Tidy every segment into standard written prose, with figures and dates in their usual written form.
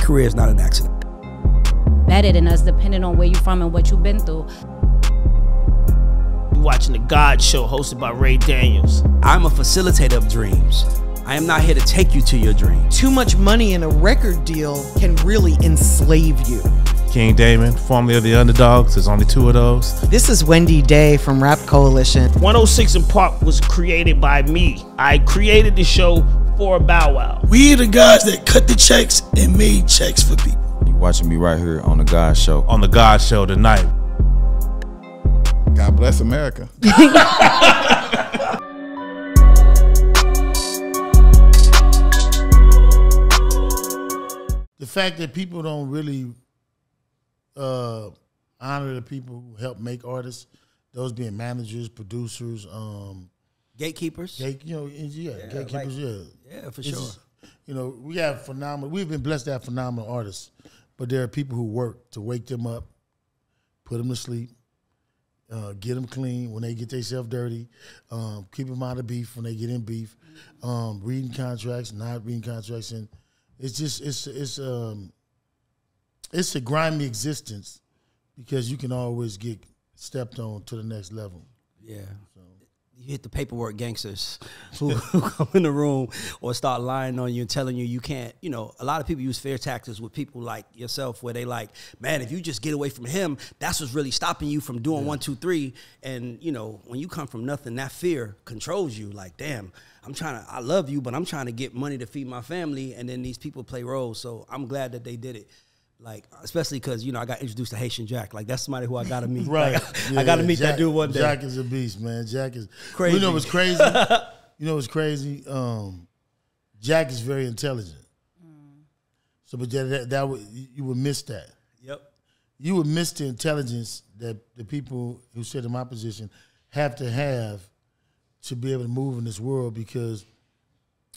career is not an accident. Better than us, depending on where you're from and what you've been through. You're watching the GAUDS show hosted by Ray Daniels. I'm a facilitator of dreams. I am not here to take you to your dream. Too much money in a record deal can really enslave you. King Damon, formerly of the Underdogs. There's only 2 of those. This is Wendy Day from Rap Coalition. 106 & Park was created by me. I created the show for Bow Wow. We the guys that cut the checks and made checks for people. You're watching me right here on the GAUDS show. On the GAUDS show tonight. God bless America. The fact that people don't really honor the people who help make artists, those being managers, producers, Gatekeepers. gatekeepers, Yeah, for sure. We have phenomenal. We've been blessed to have phenomenal artists, but there are people who work to wake them up, put them to sleep, get them clean when they get themselves dirty, keep them out of beef when they get in beef, reading contracts, not reading contracts, and it's just it's a grimy existence because you can always get stepped on to the next level. Yeah. So you hit the paperwork gangsters who come in the room or start lying on you and telling you can't. A lot of people use fear tactics with people like yourself where they like, man, if you just get away from him, that's what's really stopping you from doing 1, 2, 3. And, when you come from nothing, that fear controls you. Like, damn, I love you, but I'm trying to get money to feed my family. And then these people play roles. So I'm glad that they did it. Like, especially because, I got introduced to Haitian Jack. Like, that's somebody who I got to meet. Right. Like, I got to meet that dude one day. Jack is a beast, man. Jack is crazy. You know what's crazy? Jack is very intelligent. So, but you would miss that. Yep. You would miss the intelligence that the people who sit in my position have to be able to move in this world, because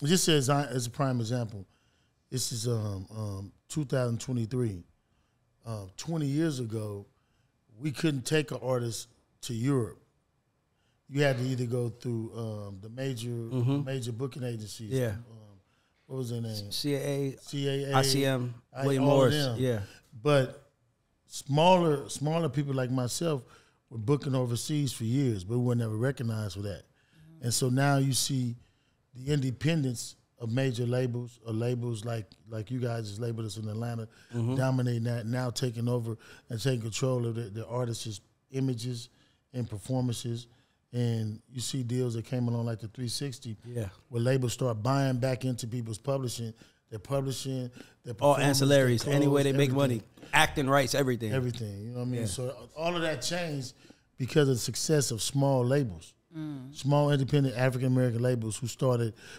just as a prime example, this is 2023. 20 years ago, we couldn't take an artist to Europe. You had to either go through the major booking agencies. Yeah. What was their name? CAA, ICM, William Morris. Yeah. But smaller people like myself were booking overseas for years, but we were never recognized for that. And so now you see the independence of major labels, or labels like you guys has labeled us in Atlanta, dominating that, now taking over and taking control of the artists' images and performances. And you see deals that came along like the 360, where labels start buying back into people's publishing. They're publishing, all ancillaries, any way they make money, acting rights, everything. Everything, you know what I mean? Yeah. So all of that changed because of the success of small labels. Small independent African-American labels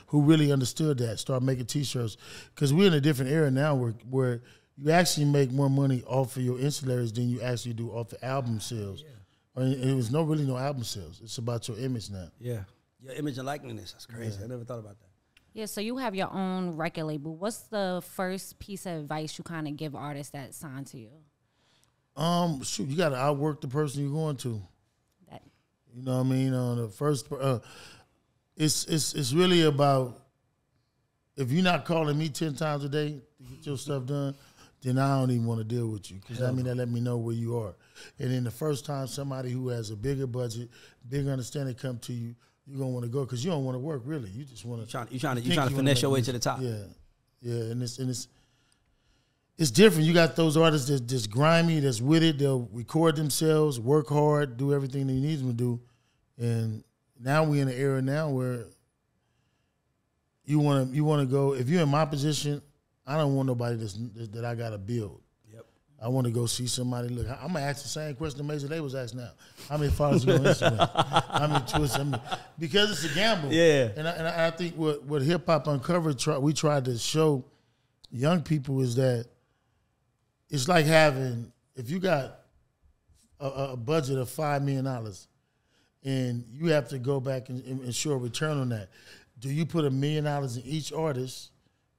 who really understood that, started making T-shirts. Because we're in a different era now where you actually make more money off of your ancillaries than you actually do off the album sales. Yeah. It was really no album sales. It's about your image now. Yeah, your image and likeness. That's crazy. Yeah. I never thought about that. Yeah, so you have your own record label. What's the first piece of advice you kind of give artists that sign to you? You got to outwork the person you're going to. You know what I mean? The first, it's really about, if you're not calling me 10 times a day to get your stuff done, then I don't even want to deal with you, because that let me know where you are. And then the first time somebody who has a bigger budget, bigger understanding come to you, you're gonna want to go, because you don't want to work really. You just want to. You're trying to finesse your way to the top. Yeah, and it's different. You got those artists that's just grimy, that's with it. They'll record themselves, work hard, do everything they need them to do. And now we're in an era now where you want to go. If you're in my position, I don't want nobody that I got to build. Yep. I want to go see somebody. Look, I'm gonna ask the same question the major labels ask now. How many followers you on Instagram? How many tweets? Because it's a gamble. Yeah. And I think what Hip Hop Uncovered we tried to show young people is that it's like having, if you got a budget of $5 million and you have to go back and ensure a return on that, do you put $1 million in each artist,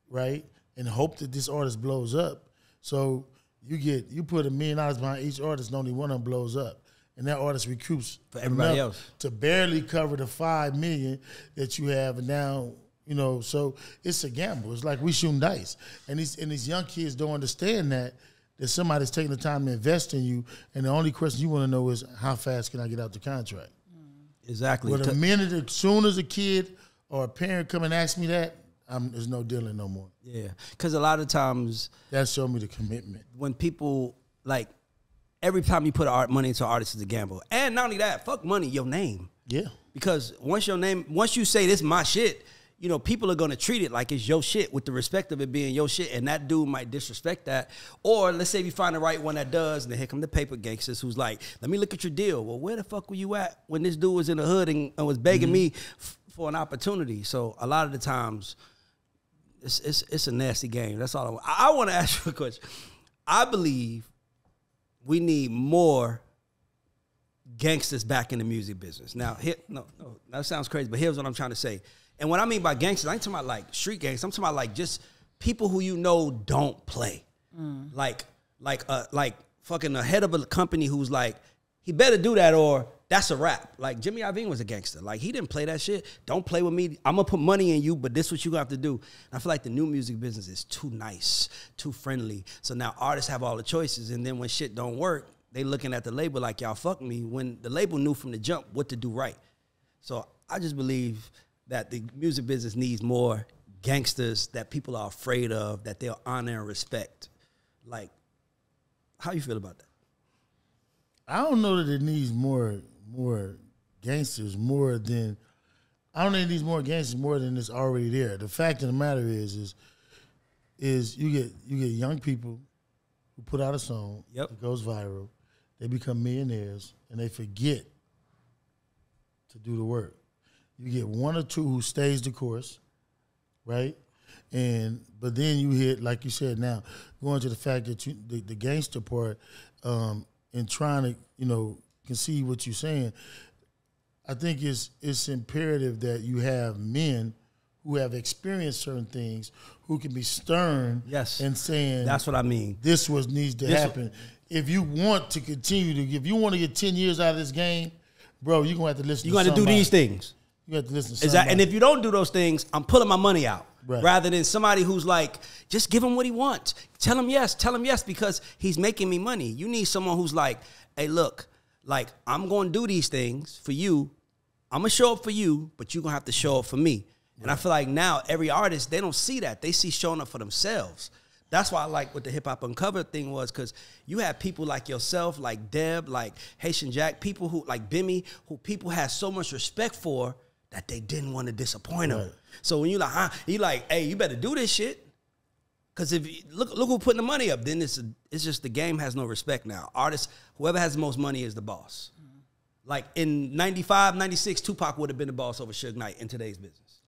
right, and hope that this artist blows up? So you put $1 million behind each artist and only one of them blows up, and that artist recoups for everybody else to barely cover the $5 million that you have, and now You know, so it's a gamble. It's like we shooting dice. And these young kids don't understand that somebody's taking the time to invest in you, and the only question you want to know is how fast can I get out the contract? Exactly. But as soon as a kid or a parent come and ask me that, there's no dealing no more. Yeah, because a lot of times that showed me the commitment. When people, like, every time you put money into an artist is a gamble. And not only that, fuck money, your name. Yeah. Because once you say this is my shit, you know, people are going to treat it like it's your shit with the respect of it being your shit, and that dude might disrespect that. Or let's say you find the right one that does, and then here come the paper gangsters who's like, let me look at your deal. Well, where the fuck were you at when this dude was in the hood and was begging me for an opportunity? So a lot of the times, it's a nasty game. That's all I want to ask you a question. I believe we need more gangsters back in the music business. Now, that sounds crazy, but here's what I'm trying to say. And what I mean by gangsters, I ain't talking about like street gangs. I'm talking about like just people who you know don't play. Like fucking the head of a company who's like, he better do that or that's a wrap. Like Jimmy Iovine was a gangster. Like he didn't play that shit. Don't play with me. I'm gonna put money in you, but this is what you have to do. And I feel like the new music business is too nice, too friendly. So now artists have all the choices, and then when shit don't work, they looking at the label like y'all fuck me. When the label knew from the jump what to do right. So I just believe that the music business needs more gangsters that people are afraid of, that they'll honor and respect. Like, how you feel about that? I don't know that it needs more gangsters I don't think it needs more gangsters more than it's already there. The fact of the matter is you get young people who put out a song, it goes viral, they become millionaires, and they forget to do the work. You get one or two who stays the course, right? But then you hit, like you said now, going to the fact that the gangster part, and trying to, you know, conceive what you're saying, I think it's imperative that you have men who have experienced certain things, who can be stern and saying, that's what I mean. This needs to happen. If you want to if you want to get 10 years out of this game, bro, you're going to have to listen to somebody. You're going to do these things. You have to listen to somebody. And if you don't do those things, I'm pulling my money out. Right. Rather than somebody who's like, just give him what he wants. Tell him yes because he's making me money. You need someone who's like, hey, look, like, I'm going to do these things for you. I'm going to show up for you, but you're going to have to show up for me. Right. And I feel like now every artist, they don't see that. They see showing up for themselves. That's why I like what the Hip Hop Uncovered thing was, because you have people like yourself, like Deb, like Haitian Jack, people who, like Bimmy, who people had so much respect for that they didn't want to disappoint them. Right. So when you like, you like, hey, you better do this shit. Because if you, look who putting the money up, then it's just the game has no respect now. Artists, whoever has the most money is the boss. Like in 95, 96, Tupac would have been the boss over Suge Knight in today's business.